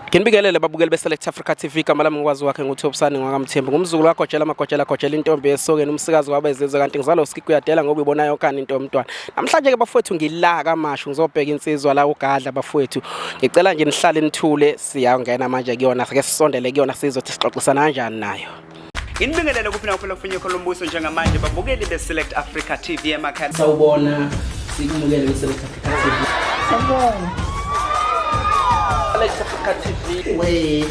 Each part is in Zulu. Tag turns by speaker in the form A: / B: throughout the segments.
A: Nginibingelele babukeli beSelect Africa TV igama lami ngikwazi wakhe nguThobisani ngwakamthembu ngumzukulu wakhoJela magojela intombi esokeni umsikazi wabezizwe kanti ngizalo uSikiki uyadela ngoba ibona yonkani into yomntwana. Namhlanje ke bafowethu ngila kamashu ngizobheka insizwa la uGadla bafowethu. Ngicela nje nihlale nithule siyangena manje kuyona sike sisondele kuyona sizothi sixoxisana kanjani nayo.
B: Nginibingelele kuphina kufunye khona umbuso njengamanje babukeli beSelect Africa TV emakhaya.
A: Sawubona sikumukele beSelect Africa TV.
C: Sawubona.
A: Select Africa TV.
C: Wait,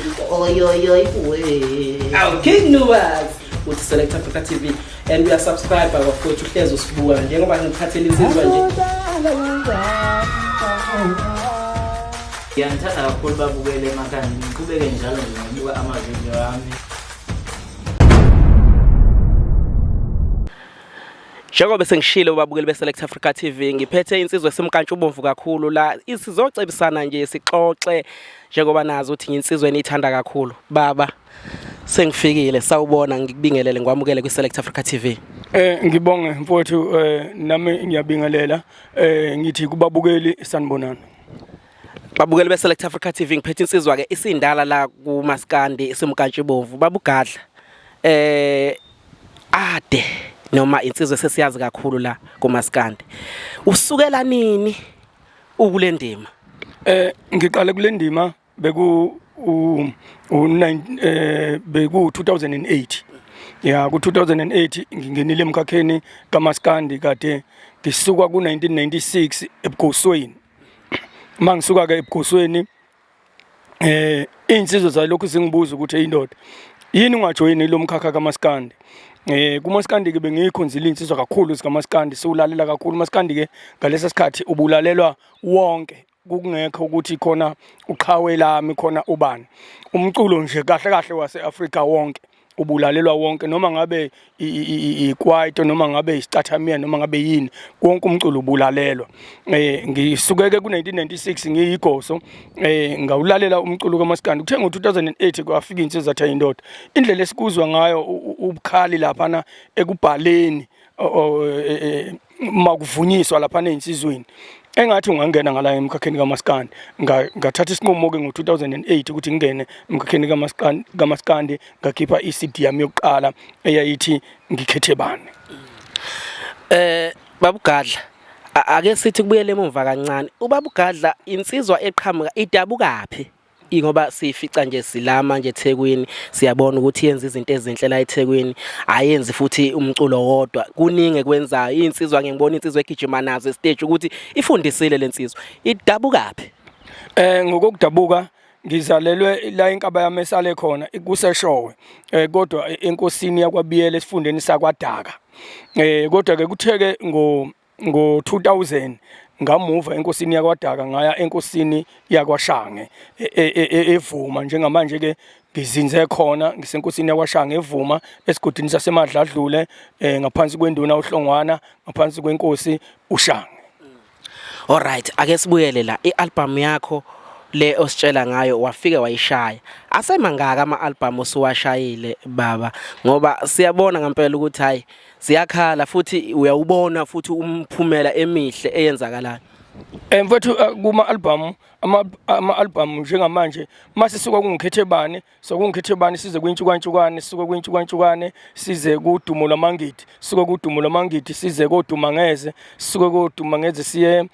C: wait.
A: Our King Nuwas with Select Africa TV and we are subscribed by bafowethu uhlezi usibuka njengoba ngiphathele insizwa nje.
C: Ngiyangithanda kakhulu babukele emakhaya ngiqhubeke njalo ngibuka amavideo ami.
A: Njengoba sengishilo babukeli beSelect Africa TV ngiphethe insizwe esemkantshubomvu kakhulu la isizocebisana nje sixoxe njengoba nazi ukuthi insizwe enithanda kakhulu baba sengifikile sawubona ngikubingelele ngwamukele kwiSelect Africa TV.
D: Ngibonge mfowethu nami ngiyabingelela ngithi kubabukeli sanibonana.
A: Babukeli beSelect Africa TV ngiphethe insizwa ke isindala la kuMaskandi esemkantshubomvu babugadla ade noma insizwe sesiyazi kakhulu la kuMaskandi. Usukela nini ukule ndima?
D: Ngiqale kule ndima beku 2008. Yeah, ku 2008 ngingenile emkhakheni kaMaskandi kade ngisuka ku 1996 eBugosweni. Mangisuka ke eBugosweni insizwe zalokhu singibuza ukuthi indoda yini ungajoyini lo mkhakha kaMaskandi. KuMaskandi ke bengikhonzile insizwa kakhulu zikaMaskandi siwulalela kakhulu uMaskandi ke ngalesa sikhathi ubulalelwa wonke kungekho ukuthi khona uqhawe lami khona ubani umculo nje kahle kahle waseAfrika wonke ubulalelwa wonke noma ngabe ikwaito noma ngabe istathamia noma ngabe yini konke umculo ubulalelwa. Ngisukeke ku 1996 ngiyigoso ngawulalela umculo kaMaskandi kuthe ngo 2008 kwafika insizwa thatha indoda indlela esikuzwa ngayo ubukhali lapha ekubhaleni makuvunyiswa lapha einsizweni engathi ungangena ngala emkhakheni kaMaskandi ngathatha isinqumo ke ngo 2008 ukuthi ngingene emkhakheni kaMaskandi ngakhipha iCD yami yokuqala eyayithi ngikhethe bani.
A: Babugadla ake sithi kubuyele emumva kancane ubabugadla insizwa eqhamuka idabukaphi ingoba sifica nje silama nje eThekwini siyabona ukuthi yenza izinto ezinhle la eThekwini ayenzi futhi umculo wodwa kuningi kwenzayo insizwa ngibona insizwa egijima nazo stage ukuthi ifundisile lensizwa idabukaphi.
D: Ngokudabuka ngizalelwe la inkaba yami esale khona kuseshowe kodwa enkosini yakwabiyele esifundeni sakwadaka kodwa ke kutheke ngo 2000 ngamuva enkosini yakwadaka ngaya enkosini yakwaShange evuma njengamanje ke ngizinze khona ngisenkosini yakwaShange evuma esigodini saseMadladlule ngaphansi kwenduna uHlongwana ngaphansi kwenkosi uShange.
A: All right ake sibuyele la ialbum yakho le ositshela ngayo wafike wayishaya asemangaka ama-album osuwashayile baba ngoba siyabona ngempela ukuthi hayi siyakhala futhi uyawubona futhi umphumela emihle eyenzakalayo.
D: Mfowethu ama-album njengamanje masisuka kungikhethe bani sokungikhethe bani size kwintshukantsukane sisuka kwintshukantsukane size kudumo lwamangidi sisuka kudumo lwamangidi size kodumangeze sisuka kodumangeze siye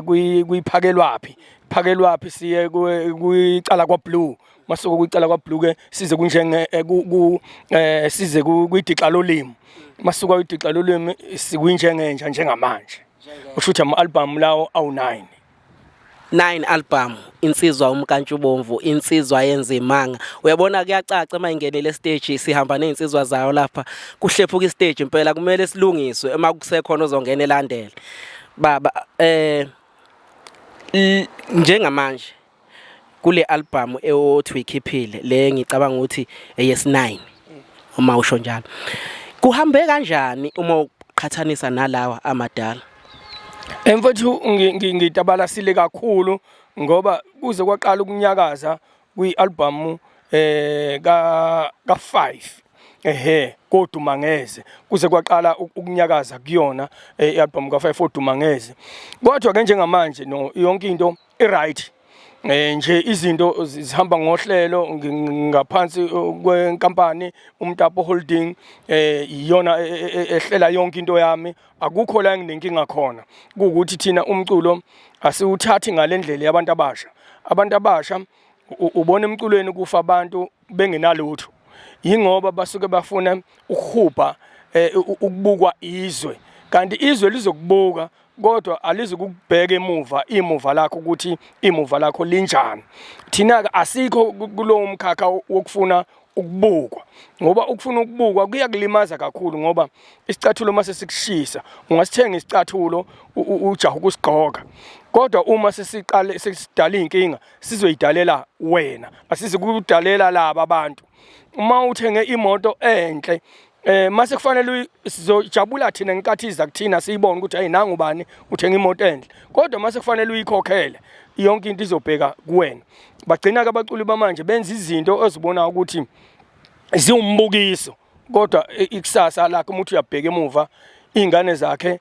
D: kuyiphakelwapi phakelwapi siye kuyicala kwaBlue masuka kuyicala kwaBlue ke size kunjenge size kuyidixha lolimi masuka kuyidixha lolimi sikwinjengenja njengamanje ushuthi ama-album lawo awu9
A: album insizwa umkantshubomvu insizwa yenza imanga uyabona kuyacaca mayingenele stage sihamba nezinsizwa zayo lapha kuhlephuka istage impela kumele silungiswe ema kusekhona ozongena elandela baba njengamanje kule album eyothi uyikhiphile le ngicabanga ukuthi eyes9 uma usho njalo kuhambe kanjani uma uqhathanisa nalawa amadala?
D: Mfowethu ngitabalasile kakhulu ngoba kuze kwaqala ukunyakaza kwi-album ka5 kodumangeze kuze kwaqala ukunyakaza kuyona ialbum ka5 kodumangeze kodwa ke njengamanje no yonke into right nje izinto zihamba ngohlelo ngaphansi kwenkampani uMtapo Holding iyona ehlela yonke into yami akukho la nginenkinga khona ukuthi thina umculo asiwuthathi ngalendlela yabantu abasha ubona emculweni kufa abantu bengenalutho yingoba basuke bafuna ukuhuba ukubukwa izwe kanti izwe lizokubuka kodwa alizokubheka imuva lakho ukuthi imuva lakho linjani thina ke asikho kulowo mkhakha wokufuna ukubukwa ngoba ukufuna ukubukwa kuyakulimaza kakhulu ngoba isicathulo mase sikushisa ungasithenga isicathulo ujaha ukusigqoka kodwa uma sesidala inkinga sizoyidalela wena asizikudalela laba abantu uma uthenge imoto enhle mase kufanele sizojabula thina ngenkathi iza kuthina siyibone ukuthi hey nangu bani uthenga imoto enhle kodwa mase kufanele uyikhokhele yonke into izobheka kuwena bagcina ke abaculi bamanje benza izinto ozibona ukuthi ziwumbukiso kodwa ikusasa lakhe umuntu uyabheka emuva izingane zakhe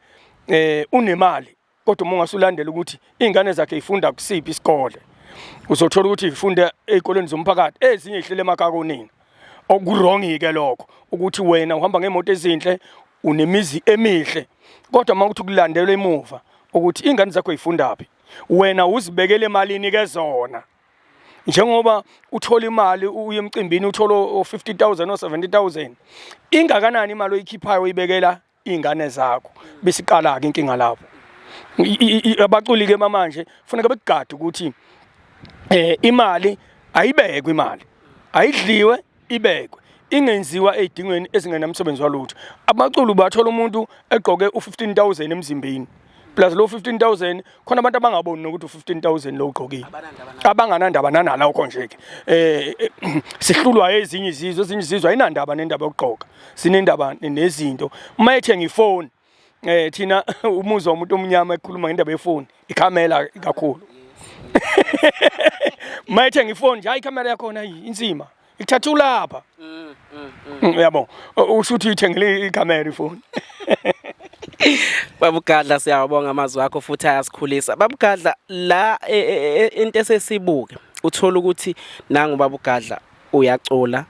D: unemali kodwa uma ungasulandela ukuthi izingane zakhe ifunda kusiphi isikole uzothola ukuthi ifunda ezikoleni zomphakathi ezinye ihlele emakhaya okurongi ke lokho ukuthi wena uhamba ngemoto ezinhle unemizi emihle kodwa uma kuthi kulandela emuva ukuthi ingane zakho yifundaphi wena uzibekele emalini ke zona njengoba uthola imali uye emcimbini uthola 50,000 o 70,000 ingakanani imali oyikhiphayo uyibekela izingane zakho besiqala ke inkinga lapho abaculi ke manje kufanele bekugade ukuthi imali ayibekwe imali ayidliwe ibekwe ingenziwa ezidingweni ezingenamsebenzi walutho abaculi bathola umuntu egqoke u15,000 emzimbeni plus lo 15,000 khona abantu abangaboni nokuthi u15,000 lo ugqokile abanganandaba nalokho nje ke sihlulwa ezinye izizwe ayinandaba nendaba yokugqoka sinendaba nezinto uma ethenga ifoni thina umuzwa umuntu omnyama ekhuluma ngendaba yefoni ikhamera kakhulu uma ethenga ifoni nje hayi ikhamera yakhona insima ithathu lapha yabo ushuthi ithengele ikhamera ifoni
A: Baba Gadla siyabonga amazwi akho futhi ayasikhulisa Baba Gadla la into esesibuke uthola ukuthi nangu Baba Gadla uyacula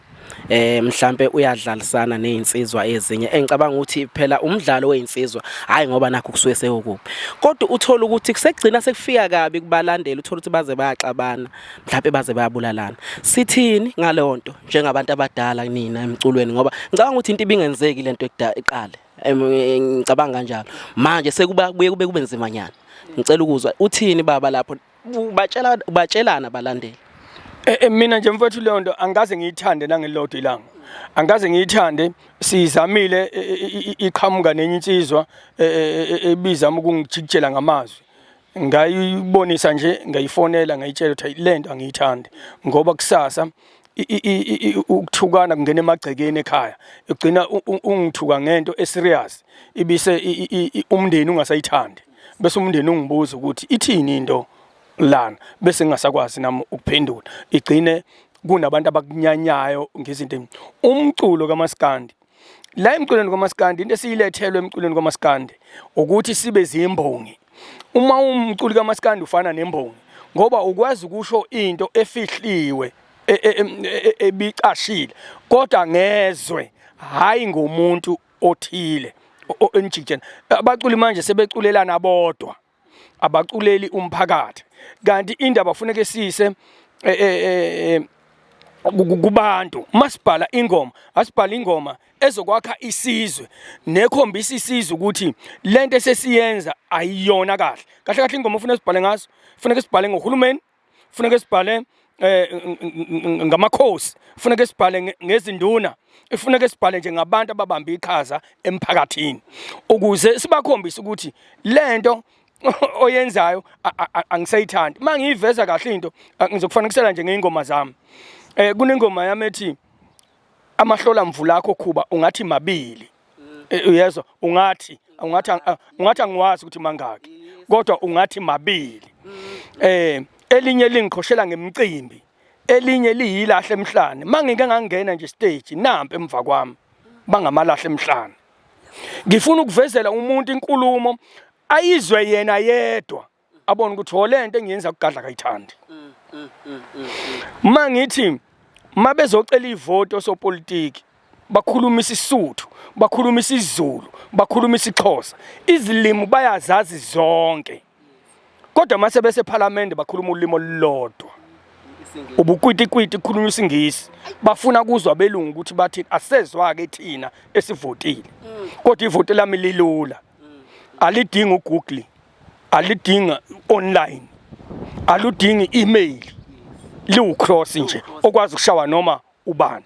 A: mhlambe uyadlalisana nezinsizwa ezinye engicabanga ukuthi phela umdlalo wezinsizwa hayi ngoba nakho kusuke sekukuphi kodwa uthola ukuthi kusegcina sekufika kabi kubalandeli uthola ukuthi baze bayaxabana mhlawumbe baze bayabulalana sithini ngalonto njengabantu abadala nina emculweni ngoba ngicabanga ukuthi into ibingenzeki lento eqale ngicabanga kanjalo manje sekuba kube nzima nyana ngicela ukuzwa uthini baba lapho batshelana abalandeli
D: mina nje mfowethu leyo nto angaze ngiyithande nangelilodwa ilanga angaze ngiyithande sizamile iqhamuka nenye insizwa ebizama ukungijikijela ngamazwi ngayibonisa nje ngayifonela ngayitshela ukuthi lento angiyithandi ngoba kusasa ukuthukana kungena emagcekeni ekhaya ugcina ungithuka ngento eserious ibise umndeni ungasayithandi bese umndeni ungibuza ukuthi ithini into lana bese ngingasakwazi nami ukuphendula igcine kunabantu abakunyanyayo ngezinto umculo kaMaskandi la emculweni kaMaskandi into esiyilethelwe emculweni kaMaskandi ukuthi sibe zimbongi uma umculi kaMaskandi ufana nembongi ngoba ukwazi ukusho into efihliwe ebicashile kodwa ngezwe hayi ngomuntu othile enjijena abaculi manje sebeculelana bodwa abaculeli umphakathi kanti indaba kufanele sise kubantu masibhala ingoma asibhala ingoma ezokwakha isizwe nekhombisa isizwe ukuthi lento esesiyenza ayiyona kahle ingoma ufuna sibhale ngaso kufanele sibhale ngohulumeni kufanele sibhale ngamakhosi kufanele sibhale ngezinduna ifuneka sibhale nje ngabantu ababamba iqhaza emphakathini ukuze sibakhombise ukuthi lento oyenzayo angisayithandi mangiyiveza kahle into ngizokufanekisela nje ngezingoma zami kunengoma yami ethi amahlola mvula akho khuba ungathi mabili uyezwa ungathi angiwazi ukuthi mangaki kodwa ungathi mabili elinye lingikhoshela ngemicimbi elinye liyilahle emhlane mangike ngangena nje stage nampa emva kwami bangamalahle emhlane ngifuna ukuvezela umuntu inkulumo ayizwe yena yedwa abone ukuthi olento engiyenza kugadla kayithandi. Mangithi mabezocela ivoto sopolitiki bakhuluma isiSuthu, bakhuluma isiZulu, bakhuluma isiXhosa, izilimi bayazazi zonke. Kodwa mase bese parliament bakhuluma ulimi olulodwa. Ubukwitikwiti kukhulunywa isingisi. Bafuna kuzwa abelungu ukuthi bathi asezwa ke thina esivotile. Kodwa ivoto lami lilula. Alidinga uGoogle, alidinga online, aludingi email. Liwucross nje okwazi ukushawa noma ubani.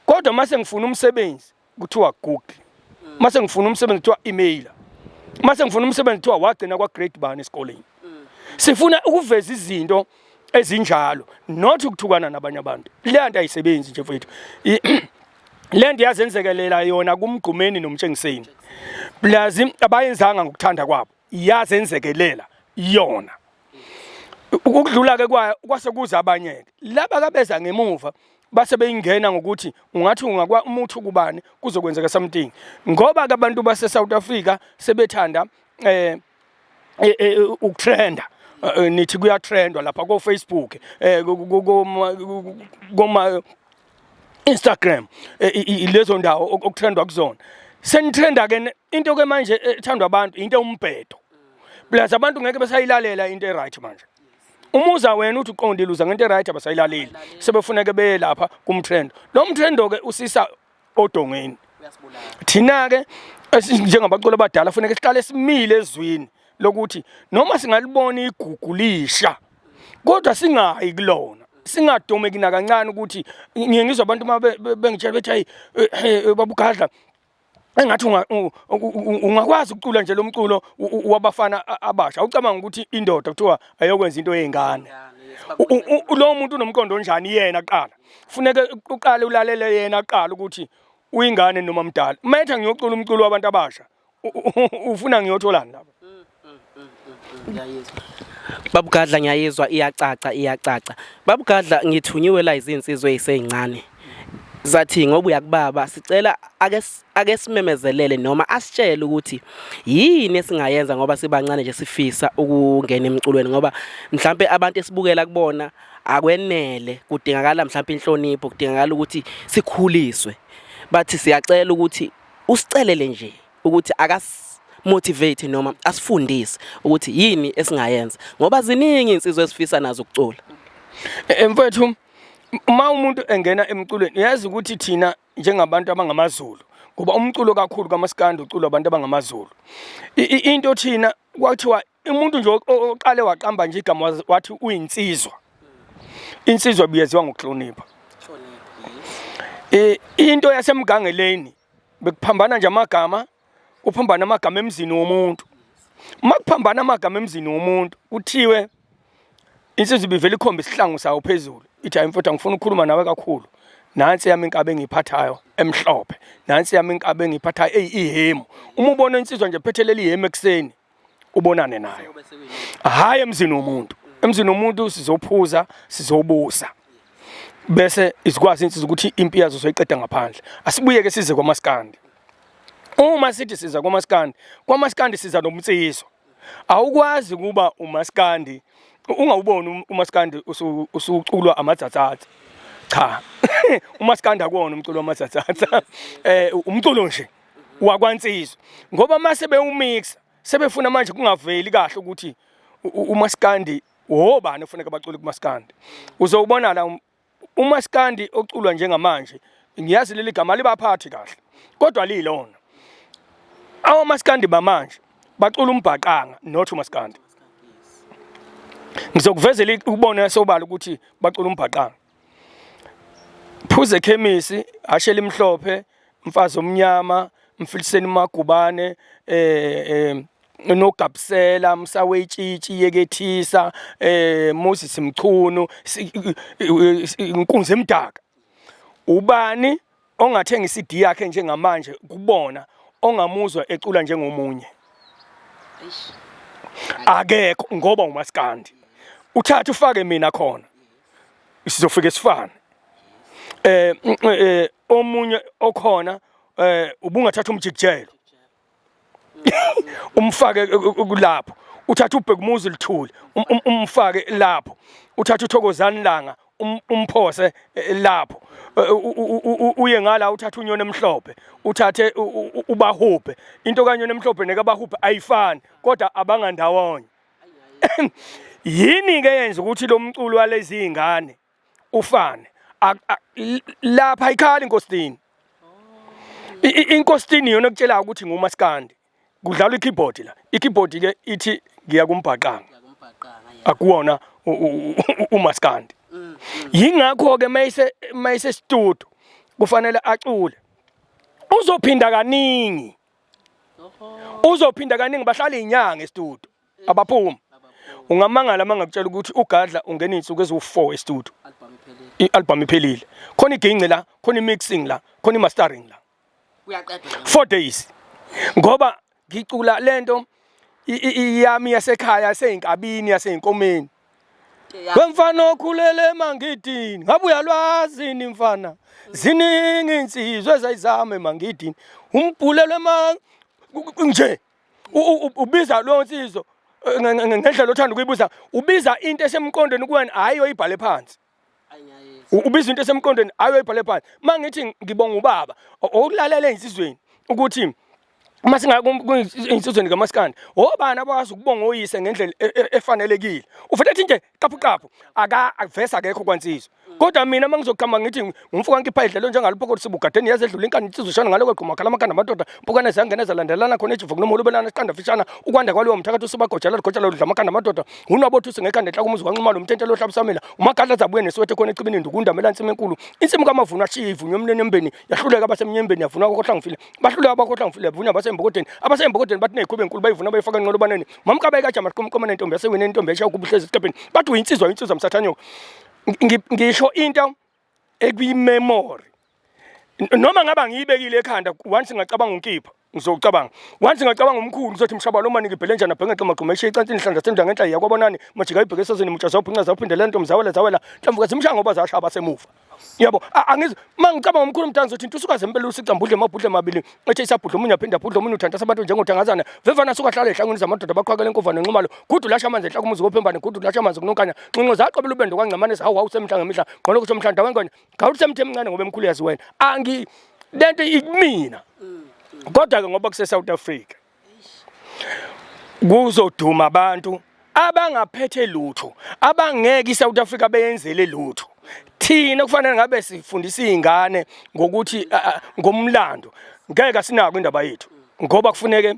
D: Kodwa mase ngifuna umsebenzi kuthiwa Google. Mase ngifuna umsebenzi kuthiwa email. Mase ngifuna umsebenzi kuthiwa wagcina kwa grade bani esikoleni. Sifuna ukuveza izinto ezinjalo, not ukuthukana nabanye abantu. Le nto ayisebenzi nje mfowethu. Le nto yazenzekelela yona kumgqumeni nomtshengiseni. Plazi abayenzanga ngokuthanda kwabo. Yazenzekelela yona. Ukudlula ke kwayo kwase kuza abanyeke. Laba kabeza ngemuva base beyingena ngokuthi ungathi umuthi kubani kuzokwenzeka something. Ngoba ke abantu base South Africa sebethanda ukutrenda. Nithi kuyatrendwa lapha ko Facebook, kuma Instagram, ilezo ndawo okutrendwa kuzona. Senitrenda ke into ke manje ethandwa abantu into umbhedo. Plus abantu ngeke besayilalela into eright manje. Umuza wena uthi uqondile uza ngento eright abasayilaleli. Sebefuneke beye lapha kumtrend. Lo mtrendo ke usisa odongeni. Thina ke njengabaculi abadala kufanele siqale simile ezwini lokuthi noma singalibona igugu lisha kodwa singayi kulona. Singadomeki nakancane ukuthi ngiyengizwa abantu bengitshela bethi hayi babugadla engathi ungakwazi ukucula nje lo mculo wabafana abasha. Ucabanga ukuthi indoda kuthiwa ayokwenza into yezingane. Lo muntu unomqondo onjani yena qala. Kufuneka uqale ulalele yena qala ukuthi uyingane noma mdala. Mathe ngiyocula umculo wabantu abasha. Ufuna ngiyotholani lapha?
A: Babugadla ngiyayizwa iyacaca. Babugadla ngithunyiwe la izinsizwe ezisencane. Zathi ngoba uyakubaba sicela ake simemezelele noma asitshele ukuthi yini esingayenza ngoba sibancane nje sifisa ukungena emculweni ngoba mhlambe abantu esibukela kubona akwenele kudingakala mhlambe inhlonipho kudingakala ukuthi sikhuliswe. Bathi siyacela ukuthi usicelele nje ukuthi motivate noma asifundise ukuthi yini esingayenza ngoba ziningi insizwe esifisa nazo ukucula.
D: Mfethu uma umuntu engena emculweni uyazi ukuthi thina njengabantu abangamaZulu ngoba umculo kakhulu kaMaskandi uculwa abantu abangamaZulu. Into thina kwathiwa umuntu nje oqale waqamba nje igama wathi uyinsizwa. Insizwa biyeziwa ngokuhlonipha. Into yasemgangeleni bekuphambana nje amagama kuphambana amagama emzini womuntu. Makuphambana amagama emzini womuntu kuthiwe insizwa ibivela ikhomba isihlangu sawo phezulu. Ithi hayi mfowethu ngifuna ukukhuluma nawe kakhulu. Nansi yami inkabe engiyiphathayo emhlophe. Nansi yami inkabe engiyiphathayo ihemu. Uma ubona insizwa nje phethelele ihemu ekseni ubonane nayo. Hayi emzini womuntu. Emzini womuntu sizophuza, sizobusa. Bese izikwazi insizwa ukuthi impi yazo soyiqeda ngaphandle. Asibuye ke size kwaMaskandi. Uma sithi siza kwaMaskandi siza nomtsiso. Awukwazi kuba uMaskandi ungawuboni uMaskandi usuculwa amatsatsatsa. Cha. uMaskandi akuwona umculo wamatsatsatsa. Umculo nje wakwansizwa. Ngoba mase bewumixa sebefuna manje kungaveli kahle ukuthi uMaskandi wobani ufuneka bacule kuMaskandi. Uzobona la uMaskandi oculwa njengamanje ngiyazi leli gama libaphathi kahle. Kodwa lilona. uMaskandi bamanje bacula umbhaqanga not uMaskandi. Ngizokuvezela ukubona sobala ukuthi bacula umbhaqanga. Phuze ekhemisi ashela imhlophe mfazi omnyama mfiliseni magubane nogabsela msawetshitshi yekethisa Moses Mchunu inkunzi emdaka. Ubani ongathenga iCD yakhe njengamanje kubona ongamuzwa ecula njengomunye. Akekho ngoba uMaskandi. Uthatha ufake mina khona. Sizofika sifane. Omunye okhona ubungathatha umjikijelo. Umfake kulapho. uthatha ubhekumuzi lithule umfake lapho, uthatha uthokozani langa umphose lapho, uye ngala uthatha unyoni emhlophe, uthathe ubahuphe. Into kanyoni emhlophe nekabahuphe ayifani kodwa abangandawonye. Yini ke yenza ukuthi lo mculo walezi ingane ufane? Lapha ikhali inkosini. Inkosini yona kutshela ukuthi nguMaskandi. Kudlalwa ikeyboard la. Ikeyboard ke ithi ngiya kumbhaqanga. Akuwona uMaskandi. Yingakho ke mayise studio kufanele acule. Uzophinda kaningi. Uzophinda kaningi bahlala inyanga estudio. Abaphuma. Ungamangala mangakutshela ukuthi uGadla ungena insuku eziwu4 estudio. I-album iphelile. Khona iginci la, khona imixing la, khona imastering la.
A: Uyaqedwa
D: 4 days. Ngoba ngicula lento iyami yasekhaya yaseyinkabini yaseyinkomeni. Wemfana okhulele mangidini, ngabe uyalwazi ini mfana? Ziningi insizwe ezayizame mangidini. Umbhulelwe nje. Ubiza lo nsizwa ngendlela othanda ukuyibuza, ubiza into esemqondweni kuwena hayi oyibhale phansi. Ubiza into esemqondweni hayi oyibhale phansi. Mangithi ngibonga ubaba okulalela insizweni ukuthi mase ngakuinsizweni kaMaskandi obani abakwazi ukubonga oyise ngendlela efanelekile. Ufuthi nje kaphu akavesa akekho kwansizwe. Kodwa mina mangizokhamba ngithi umfuka ngipha idlelo njengalopho sibugadeni yazedlula inkani insizwe shana ngaloko gquma khala amakanda amadoda mpukane zangena zalandelana khona ejivu kunomuntu ubelana siqanda fishana ukwanda kwaliwo mthakathi usibagojala ligojala udla amakanda amadoda unabothusi ngekhanda enhla kumuzi kaNxumalo umtentele ohlabisamela uMagadla zabuye neswethe khona ecibini ndukunda mela insimi enkulu insimi kaMavuna ashivu nyomnene embeni yahluleka abasemnyembeni yavuna kokhohla ngifile bahluleka abakhohla ngifile yavunya abasembokoteni abasembokoteni bathi neqhube enkulu bayivuna bayifaka enqolobaneni mamkabayi kajama qomqoma nentombi yasewene intombi yashaye ukubuhlezi isiqepheni bathi uyinsizwa msathanyoka. Ngisho into ekuyimemory noma ngaba ngiyibekile ekhanda once ngacabanga unkipha ngizocabanga once ngacabanga umkhulu ngizothi mshaba lo mani ngibhele njani abhenga xema eshiya icansini ihlandla sendla ngenhla yakwabonani majika ibheke esazini mutshaza uphinca zawuphindela into mzawela mhlawumbe kathi mshaya ngoba zashaya abasemuva. Yabo angizi mangicabanga umkhulu mntana ngizothi intusuka zempela usicambudle amabhudle amabili ethi isabhudle umunye aphinda bhudle umunye uthanda sabantu njengotangazana vevana suka hlala ehlangweni zamadoda abaqhwakela enkova Nxumalo gudu lasha amanzi enhla kumuzi kophembane gudu lasha amanzi kunonkanya nqinqo zaqobela ubendo kwangcamane hawu semhla ngemihla ngolo kusho mhlanda wengone ngawuthi semthemncane ngoba emkhulu yazi wena angi lento ikumina. Kodwa ke ngoba kuse South Africa kuzoduma abantu abangaphethe lutho abangeke iSouth Africa beyenzele lutho. Thina kufanele ngabe sifundisa izingane ngokuthi ngomlando ngeke sinako indaba yethu ngoba kufuneke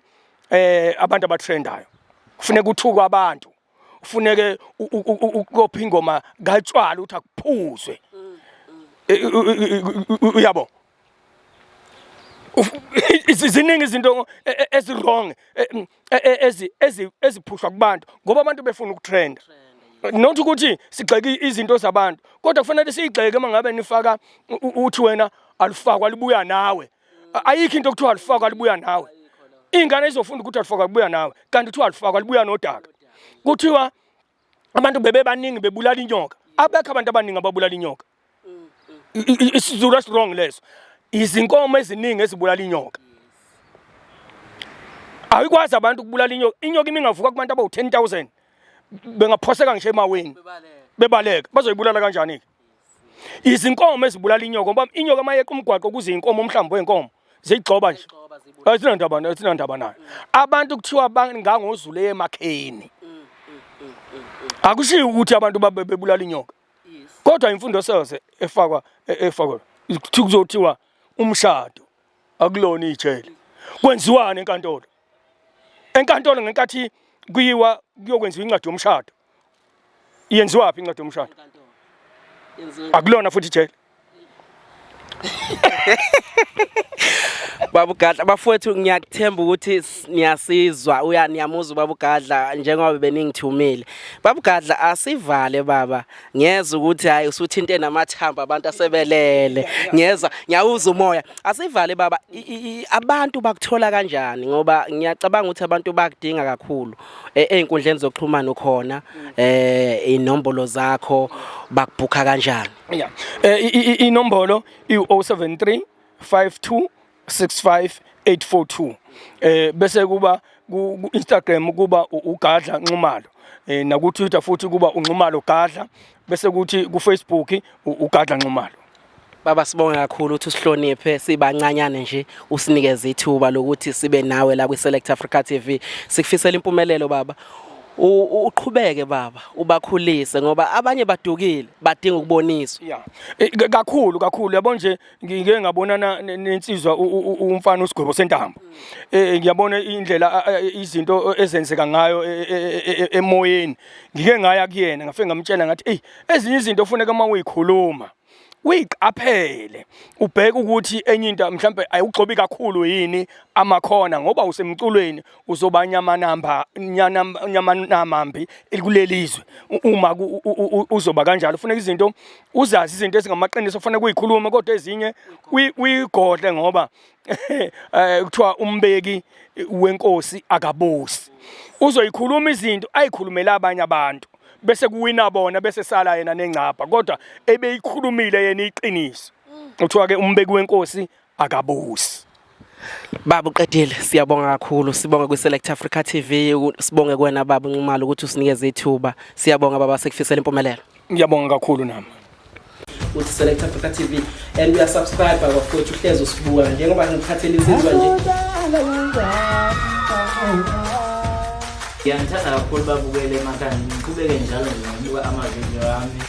D: abantu abatrendayo kufuneka uthuka abantu kufuneke ukopha ingoma katshwala uthi akuphuzwe. Uyabo ziningi izinto ezirong eziphushwa kubantu ngoba abantu befuna ukutrenda. Not ukuthi sigxeke izinto zabantu kodwa kufanele sigxeke mangabe nifaka uthi wena alifakwa libuya nawe. Ayikho into ekuthiwa alifakwa libuya nawe. Ingane izofunda ukuthi alifakwa libuya nawe kanti kuthiwa alifakwa libuya nodaka. Kuthiwa abantu bebebaningi bebulala inyoka. Abekho abantu abaningi ababulala inyoka. Isizulu wrong leso. Izinkomo eziningi ezibulala inyoka. Ayikwazi abantu ukubulala inyoka. Inyoka imingavuka kubantu abawu 10,000 bengaphoseka ngisho emaweni bebaleka bazoyibulala kanjani? Izinkomo ezibulala inyoka ngoba inyoka mayeqa umgwaqo kuze inkomo umhlambo wenkomo zigcoba nje. Ayisina ndaba nayo. Abantu kuthiwa bangangozulu emakheni. Akushiyo ukuthi abantu bebulala inyoka. Kodwa imfundo seze efakwa kuzothiwa umshado akulona ijele. Kwenziwane enkantolo. Enkantolo ngenkathi kuyiwa kuyokwenziwa incwadi yomshado. Yenziwa phi incwadi yomshado? Akulona futhi ijele.
A: Baba uGadla bafowethu ngiyakuthemba ukuthi niyasizwa niyamuza baba uGadla njengoba beningithumile. Baba uGadla asivale baba ngiyeza ukuthi hayi usuthinte namathamba abantu asebelele ngiyawuza umoya asivale baba abantu bakuthola kanjani ngoba ngiyacabanga ukuthi abantu bakudinga kakhulu einkundleni zokuxhumana ukhona inombolo zakho bakubhuka kanjani?
D: Yeah inombolo i073 52 65842 bese kuba ku Instagram kuba uGadla Nxumalo na ku Twitter futhi kuba uNxumalo Gadla bese kuthi ku Facebook uGadla Nxumalo.
A: Baba sibonge kakhulu ukuthi usihloniphe sibancanyane nje usinikeze ithuba lokuthi sibe nawe la kwi-Select Africa TV. Sikufisela impumelelo baba. Uqhubeke baba, ubakhulise ngoba abanye badukile badinga ukuboniswa.
D: Yeah. Kakhulu yabo nje ngike ngabonana nensizwa umfana usigwebo sentambo. Ngiyabona indlela izinto ezenzeka ngayo emoyeni. Ngike ngaya kuyena ngafike ngamtshela ngathi ezinye izinto ufuneka uma uyikhuluma uyiqaphele ubheke ukuthi enye into mhlambe ayugcobi kakhulu yini amakhona ngoba usemculweni uzoba nyamanamambi kulelizwe uma uzoba kanjalo ufuneka izinto uzazi izinto ezingamaqiniso ufuneka uyikhuluma kodwa ezinye uyigodle ngoba kuthiwa umbeki wenkosi akabusi uzoyikhuluma izinto ayikhulumela abanye abantu bese kuwina bona bese sala yena nengcapha kodwa ebeyikhulumile yena iqiniso kuthiwa ke umbeki wenkosi akabusi.
A: Baba uqedile siyabonga kakhulu sibonga kwi-Select Africa TV sibonge kuwena baba uNxumalo ukuthi usinikeze ithuba siyabonga baba sekufisela impumelelo.
D: Ngiyabonga kakhulu nami
A: Uthi Select Africa TV and we are subscribe bafowethu uhlezi usibuka njengoba ngiphathele izizwa nje.
C: Ngiyangithanda kakhulu babukele emakhaya ngiqhubeke njalo ngibuka amavidiyo ami.